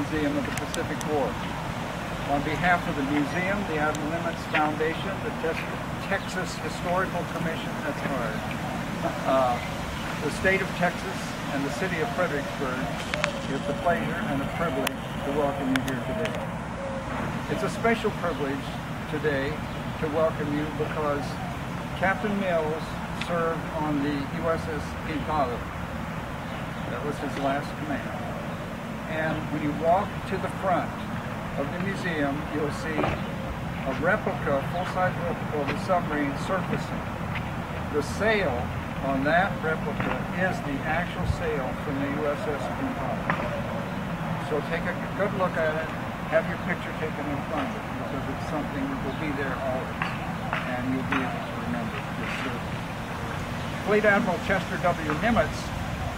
Museum of the Pacific War. On behalf of the museum, the Admiral Nimitz Foundation, the Texas Historical Commission, that's hard, the state of Texas, and the city of Fredericksburg, it's a pleasure and a privilege to welcome you here today. It's a special privilege today to welcome you because Captain Mills served on the USS Pintado. That was his last command. And when you walk to the front of the museum, you'll see a replica, full-size replica of the submarine surfacing. The sail on that replica is the actual sail from the USS Pintado. So take a good look at it, have your picture taken in front of it, because it's something that will be there always, and you'll be able to remember this service. Fleet Admiral Chester W. Nimitz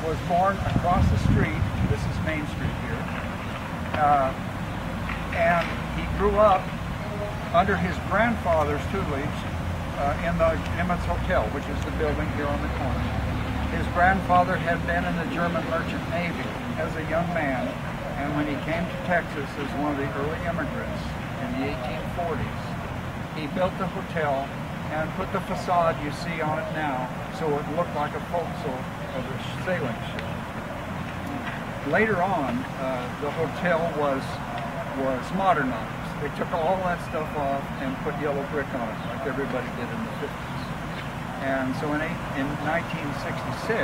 was born across the street, this is Main Street here, and he grew up under his grandfather's tutelage in the Nimitz Hotel, which is the building here on the corner. His grandfather had been in the German Merchant Navy as a young man, and when he came to Texas as one of the early immigrants in the 1840s, he built the hotel and put the facade you see on it now so it looked like a forecastle of a sailing ship. Later on, the hotel was modernized. They took all that stuff off and put yellow brick on it, like everybody did in the 50s. And so in 1966,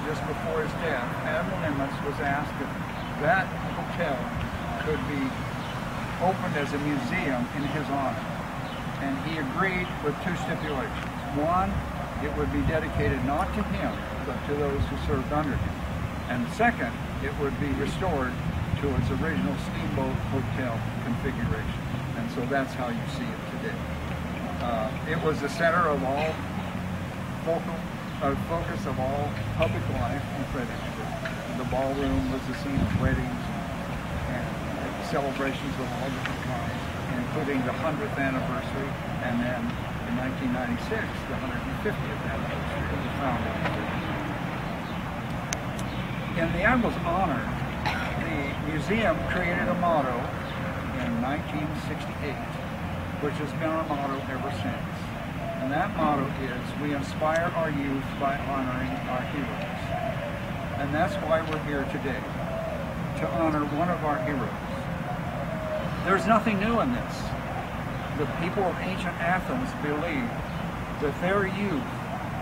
just before his death, Admiral Nimitz was asked if that hotel could be opened as a museum in his honor. And he agreed with two stipulations. One, it would be dedicated not to him, but to those who served under him. And second, it would be restored to its original steamboat hotel configuration. And so that's how you see it today. It was the center of all focus of all public life in Fredericksburg. The ballroom was the scene of weddings and celebrations of all different kinds, including the 100th anniversary, and then in 1996, the 150th anniversary of the founding. In the Admiral's honor, the museum created a motto in 1968, which has been our motto ever since. And that motto is, we inspire our youth by honoring our heroes. And that's why we're here today, to honor one of our heroes. There's nothing new in this. The people of ancient Athens believed that their youth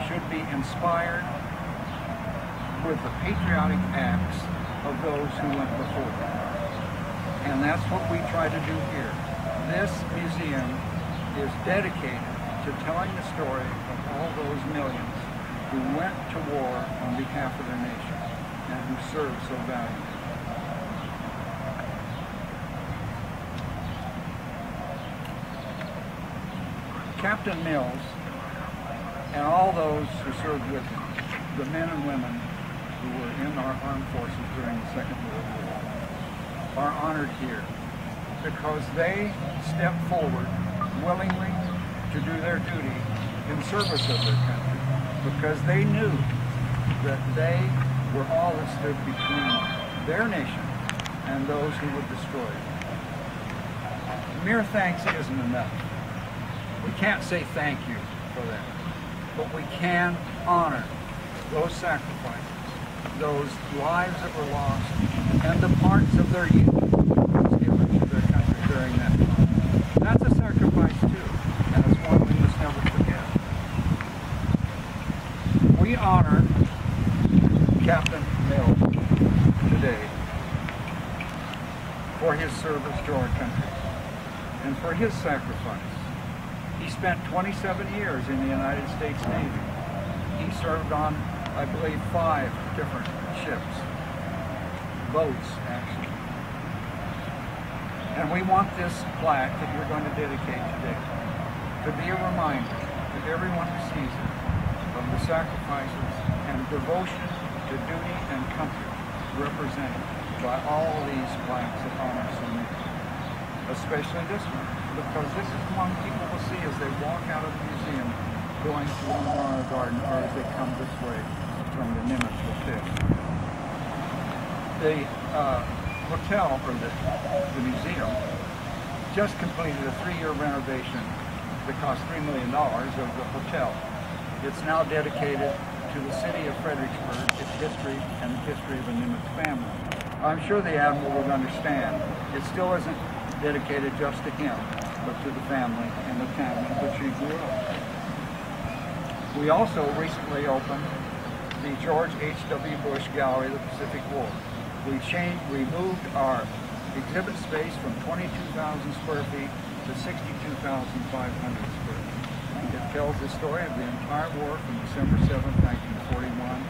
should be inspired with the patriotic acts of those who went before them. And that's what we try to do here. This museum is dedicated to telling the story of all those millions who went to war on behalf of their nation and who served so valiantly. Captain Mills and all those who served with him, the men and women who were in our armed forces during the Second World War, are honored here because they stepped forward willingly to do their duty in service of their country, because they knew that they were all that stood between their nation and those who would destroy it. Mere thanks isn't enough. We can't say thank you for that, but we can honor those sacrifices, those lives that were lost, and the parts of their youth that was given to their country during that time. That's a sacrifice too, and it's one we must never forget. We honor Captain Mills today for his service to our country and for his sacrifice. He spent 27 years in the United States Navy. He served on, I believe, 5 different ships, boats actually. And we want this plaque that you're going to dedicate today to be a reminder to everyone who sees it of the sacrifices and devotion to duty and country represented by all these plaques that honor so many, especially this one, because this is one people will see as they walk out of the museum going to the Memorial Garden, or as they come this way from the Nimitz Hotel. hotel, or the museum, just completed a 3-year renovation that cost $3 million of the hotel. It's now dedicated to the city of Fredericksburg, its history, and the history of the Nimitz family. I'm sure the Admiral would understand. It still isn't dedicated just to him, but to the family and the town in which he grew up. We also recently opened the George H.W. Bush Gallery of the Pacific War. We moved our exhibit space from 22,000 square feet to 62,500 square feet. It tells the story of the entire war from December 7, 1941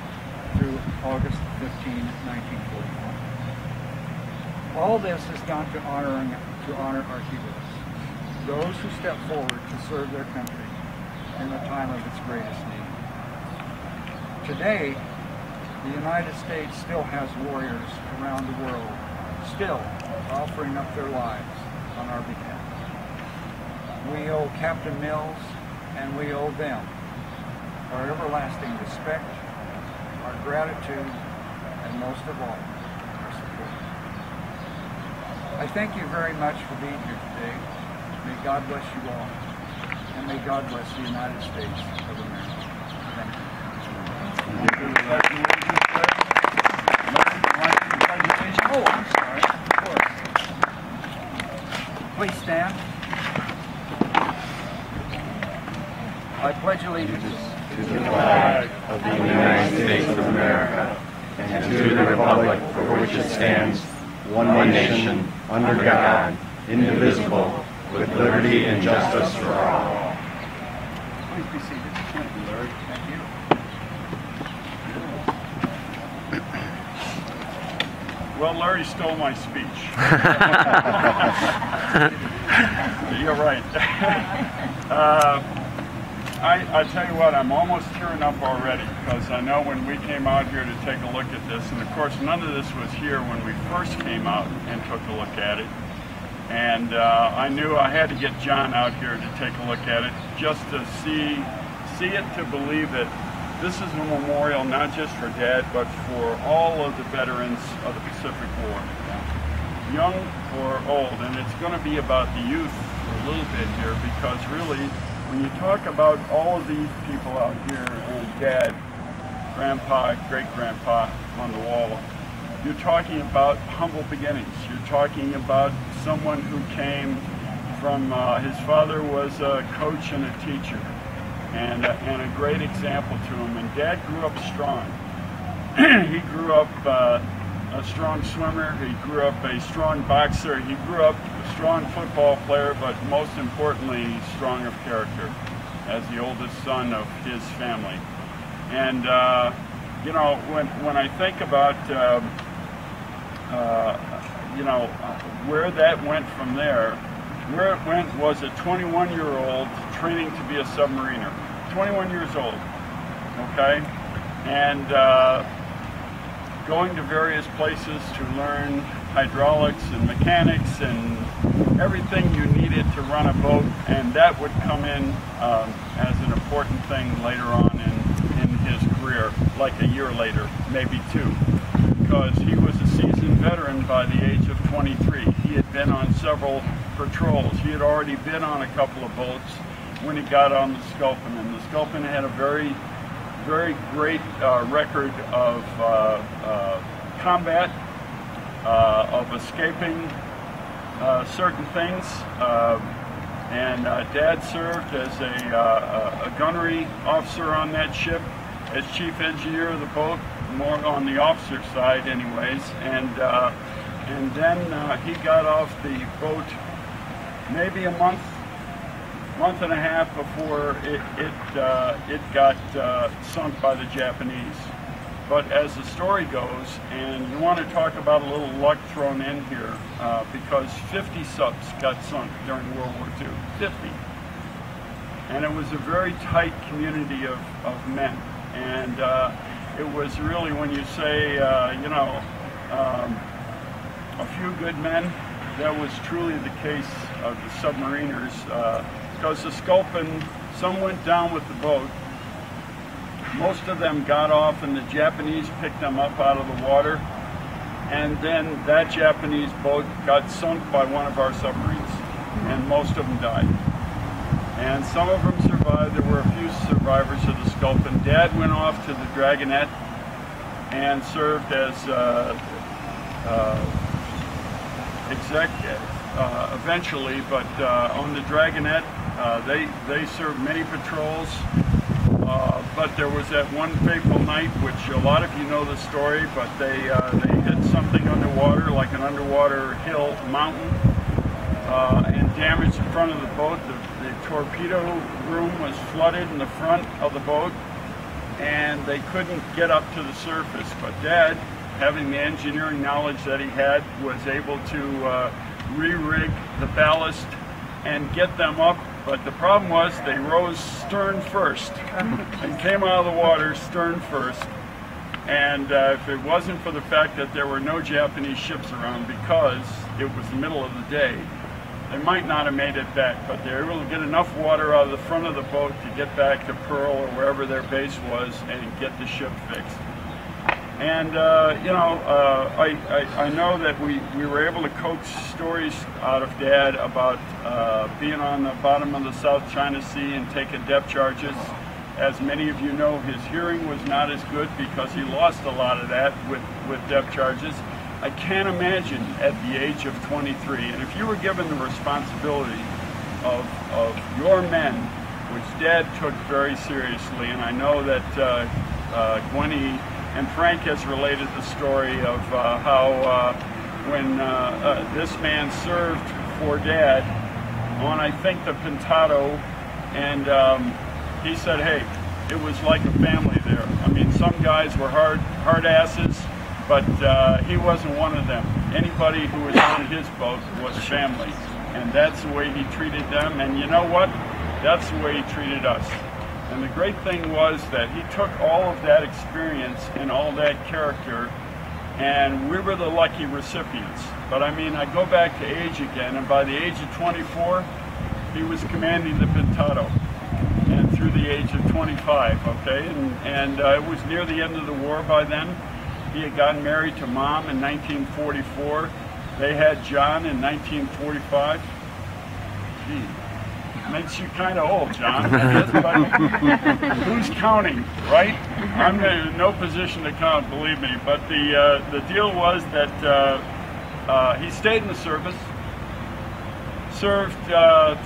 through August 15, 1941. All this is done to honor our heroes, those who stepped forward to serve their country in the time of its greatest need. Today, the United States still has warriors around the world, still offering up their lives on our behalf. We owe Captain Mills, and we owe them our everlasting respect, our gratitude, and most of all, our support. I thank you very much for being here today. May God bless you all, and may God bless the United States of America. Thank you. Oh, I'm sorry, of course. Please stand. I pledge allegiance to the flag of the United States of America and to the republic for which it stands, one nation, under God, indivisible, with liberty and justice for all. Please be seated. Thank you, Larry. Thank you. Well, Larry stole my speech. You're right. I tell you what, I'm almost tearing up already, because I know when we came out here to take a look at this, and of course none of this was here when we first came out and took a look at it, and I knew I had to get John out here to take a look at it, just to see it, to believe that this is a memorial not just for Dad, but for all of the veterans of the Pacific War, young or old. And it's going to be about the youth for a little bit here, because really, when you talk about all of these people out here, and Dad, Grandpa, Great-Grandpa on the wall, you're talking about humble beginnings. You're talking about someone who came from, his father was a coach and a teacher, and a great example to him. And Dad grew up strong. He grew up a strong swimmer. He grew up a strong boxer. He grew up a strong football player, but most importantly, strong of character, as the oldest son of his family. And you know, when I think about you know, where that went from there, where it went was a 21-year-old training to be a submariner. 21 years old, okay? And going to various places to learn hydraulics and mechanics and everything you needed to run a boat, and that would come in as an important thing later on in his career, like a year later, maybe 2, because he was a seasoned veteran by the age of 23. He had been on several patrols. He had already been on a couple of boats when he got on the Sculpin, and the Sculpin had a very, very great record of combat, of escaping certain things, and Dad served as a gunnery officer on that ship, as chief engineer of the boat, more on the officer side anyways, and then he got off the boat maybe a month and a half before it got sunk by the Japanese. But as the story goes, and you want to talk about a little luck thrown in here, because 50 subs got sunk during World War II, 50. And it was a very tight community of men. And it was really, when you say, you know, a few good men, that was truly the case of the submariners. Because the Sculpin, some went down with the boat. Most of them got off, and the Japanese picked them up out of the water and then that Japanese boat got sunk by one of our submarines, and most of them died. And some of them survived. There were a few survivors of the Sculpin. Dad went off to the Dragonette and served as executive eventually, but on the Dragonette, they served many patrols. But there was that one fateful night, which a lot of you know the story, but they hit something underwater, like an underwater hill, mountain, and damaged the front of the boat. The torpedo room was flooded in the front of the boat, and they couldn't get up to the surface. But Dad, having the engineering knowledge that he had, was able to re-rig the ballast and get them up. But the problem was they rose stern first and came out of the water stern first. And if it wasn't for the fact that there were no Japanese ships around, because it was the middle of the day, they might not have made it back. But they were able to get enough water out of the front of the boat to get back to Pearl or wherever their base was and get the ship fixed. And you know, I know that we were able to coax stories out of Dad about being on the bottom of the South China Sea and taking depth charges. As many of you know, his hearing was not as good because he lost a lot of that with depth charges. I can't imagine at the age of 23, and if you were given the responsibility of your men, which Dad took very seriously, and I know that Gwenny and Frank has related the story of how when this man served for Dad on, I think, the Pintado, and he said, hey, it was like a family there. I mean, some guys were hard asses, but he wasn't one of them. Anybody who was on his boat was family, and that's the way he treated them. And you know what? That's the way he treated us. And the great thing was that he took all of that experience and all that character, and we were the lucky recipients. But I mean, I go back to age again, and by the age of 24, he was commanding the Pintado, and through the age of 25, okay? And it was near the end of the war by then. He had gotten married to Mom in 1944. They had John in 1945. Gee. Makes you kind of old, John. But who's counting, right? I'm in no position to count, believe me. But the deal was that he stayed in the service, served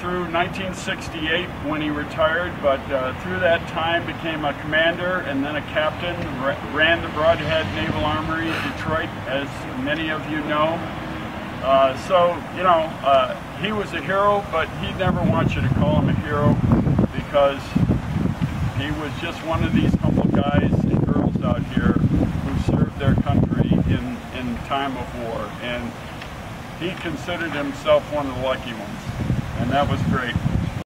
through 1968 when he retired, but through that time became a commander and then a captain, ran the Broadhead Naval Armory in Detroit, as many of you know. So, you know, he was a hero, but he'd never want you to call him a hero because he was just one of these humble guys and girls out here who served their country in time of war. And he considered himself one of the lucky ones, and that was great.